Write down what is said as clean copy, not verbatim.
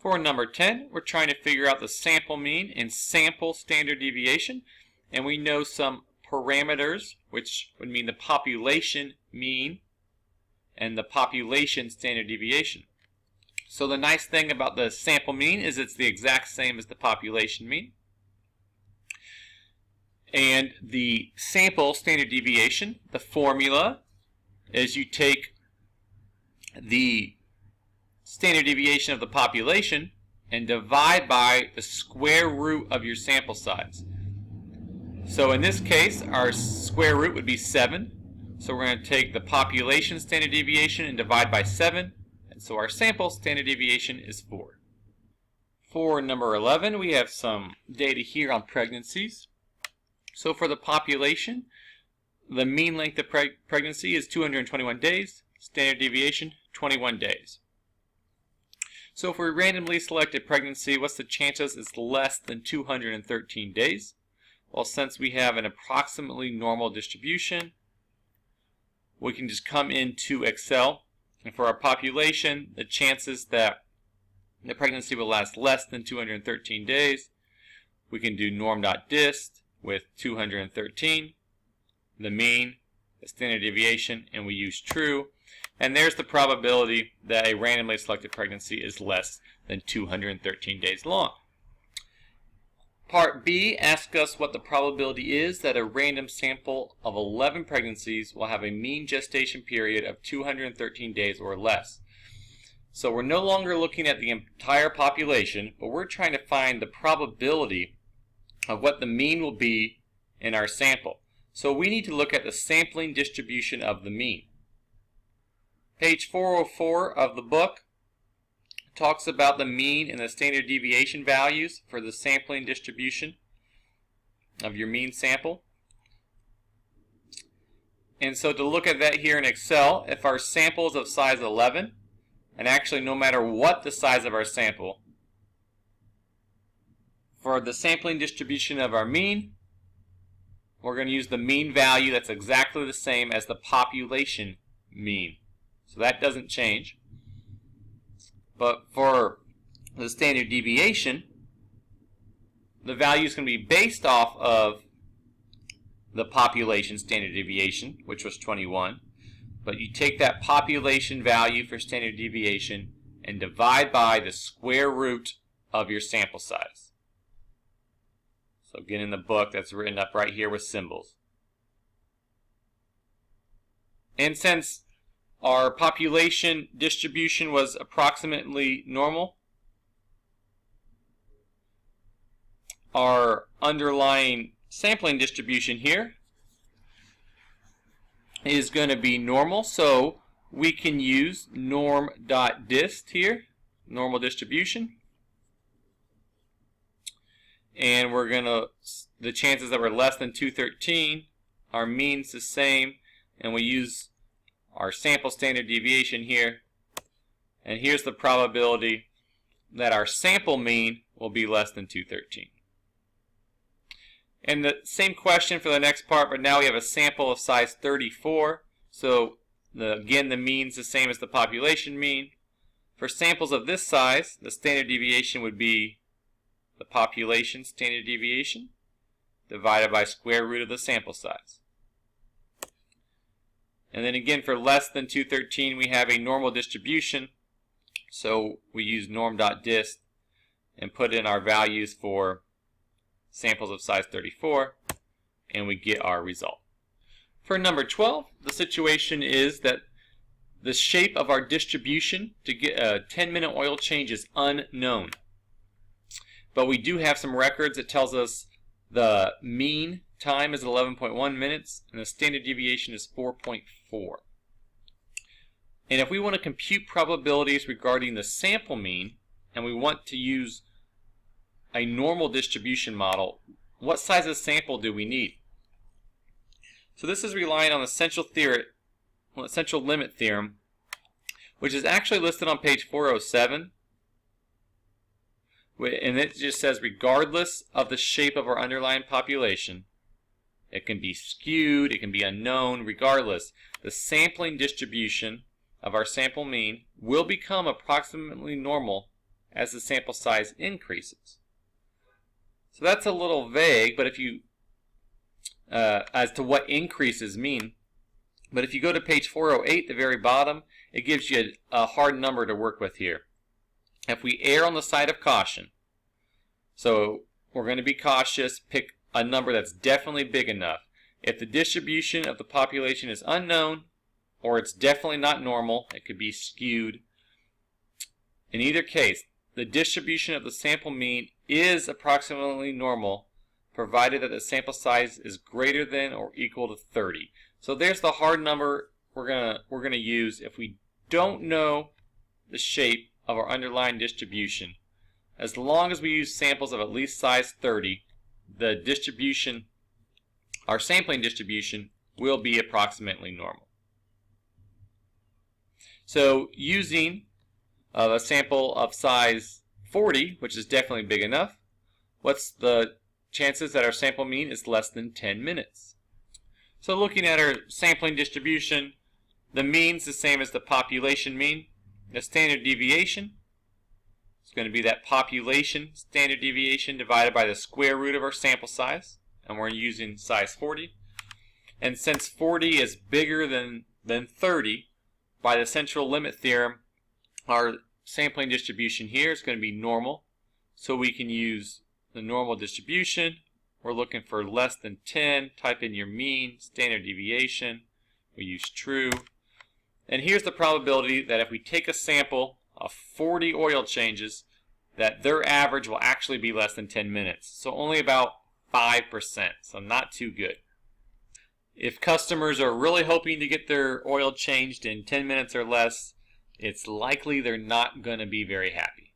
For number 10, we're trying to figure out the sample mean and sample standard deviation, and we know some parameters, which would mean the population mean and the population standard deviation. So the nice thing about the sample mean is it's the exact same as the population mean. And the sample standard deviation, the formula is you take the standard deviation of the population and divide by the square root of your sample size. So in this case, our square root would be 7. So we're going to take the population standard deviation and divide by 7. And so our sample standard deviation is 4. For number 11, we have some data here on pregnancies. So for the population, the mean length of pregnancy is 221 days, standard deviation 21 days. So if we randomly select a pregnancy, what's the chances it's less than 213 days? Well, since we have an approximately normal distribution, we can just come into Excel, and for our population, the chances that the pregnancy will last less than 213 days, we can do norm.dist with 213, the mean, the standard deviation, and we use true. And there's the probability that a randomly selected pregnancy is less than 213 days long. Part B asks us what the probability is that a random sample of 11 pregnancies will have a mean gestation period of 213 days or less. So we're no longer looking at the entire population, but we're trying to find the probability of what the mean will be in our sample. So we need to look at the sampling distribution of the mean. Page 404 of the book talks about the mean and the standard deviation values for the sampling distribution of your mean sample. And so to look at that here in Excel, if our sample is of size 11, and actually no matter what the size of our sample, for the sampling distribution of our mean, we're going to use the mean value that's exactly the same as the population mean. So that doesn't change. But for the standard deviation, the value is going to be based off of the population standard deviation, which was 21. But you take that population value for standard deviation and divide by the square root of your sample size. So again, in the book, that's written up right here with symbols. And since our population distribution was approximately normal, our underlying sampling distribution here is going to be normal, so we can use norm.dist here, normal distribution. And we're going to, the chances that we're less than 213, our mean's the same, and we use our sample standard deviation here. And here's the probability that our sample mean will be less than 213. And the same question for the next part, but now we have a sample of size 34. So again, the mean's the same as the population mean. For samples of this size, the standard deviation would be the population standard deviation divided by square root of the sample size. And then again, for less than 213, we have a normal distribution. So we use norm.dist and put in our values for samples of size 34, and we get our result. For number 12, the situation is that the shape of our distribution to get a 10-minute oil change is unknown. But we do have some records that tells us the mean time is 11.1 minutes and the standard deviation is 4.4. And if we want to compute probabilities regarding the sample mean and we want to use a normal distribution model, what size of sample do we need? So this is relying on the central limit theorem, which is actually listed on page 407. And it just says regardless of the shape of our underlying population, it can be skewed, it can be unknown, regardless, the sampling distribution of our sample mean will become approximately normal as the sample size increases. So that's a little vague, but if you as to what increases mean. But if you go to page 408, the very bottom, it gives you a hard number to work with here. If we err on the side of caution, so we're going to be cautious, pick a number that's definitely big enough. If the distribution of the population is unknown, or it's definitely not normal, it could be skewed. In either case, the distribution of the sample mean is approximately normal, provided that the sample size is greater than or equal to 30. So there's the hard number we're gonna use if we don't know the shape of our underlying distribution. As long as we use samples of at least size 30, the distribution, our sampling distribution, will be approximately normal. So using a sample of size 40, which is definitely big enough, what's the chances that our sample mean is less than 10 minutes? So looking at our sampling distribution, the mean's the same as the population mean. The standard deviation is going to be that population standard deviation divided by the square root of our sample size, and we're using size 40. And since 40 is bigger than 30, by the central limit theorem, our sampling distribution here is going to be normal, so we can use the normal distribution. We're looking for less than 10. Type in your mean, standard deviation. We use true. And here's the probability that if we take a sample of 40 oil changes, that their average will actually be less than 10 minutes. So only about 5%, so not too good. If customers are really hoping to get their oil changed in 10 minutes or less, it's likely they're not going to be very happy.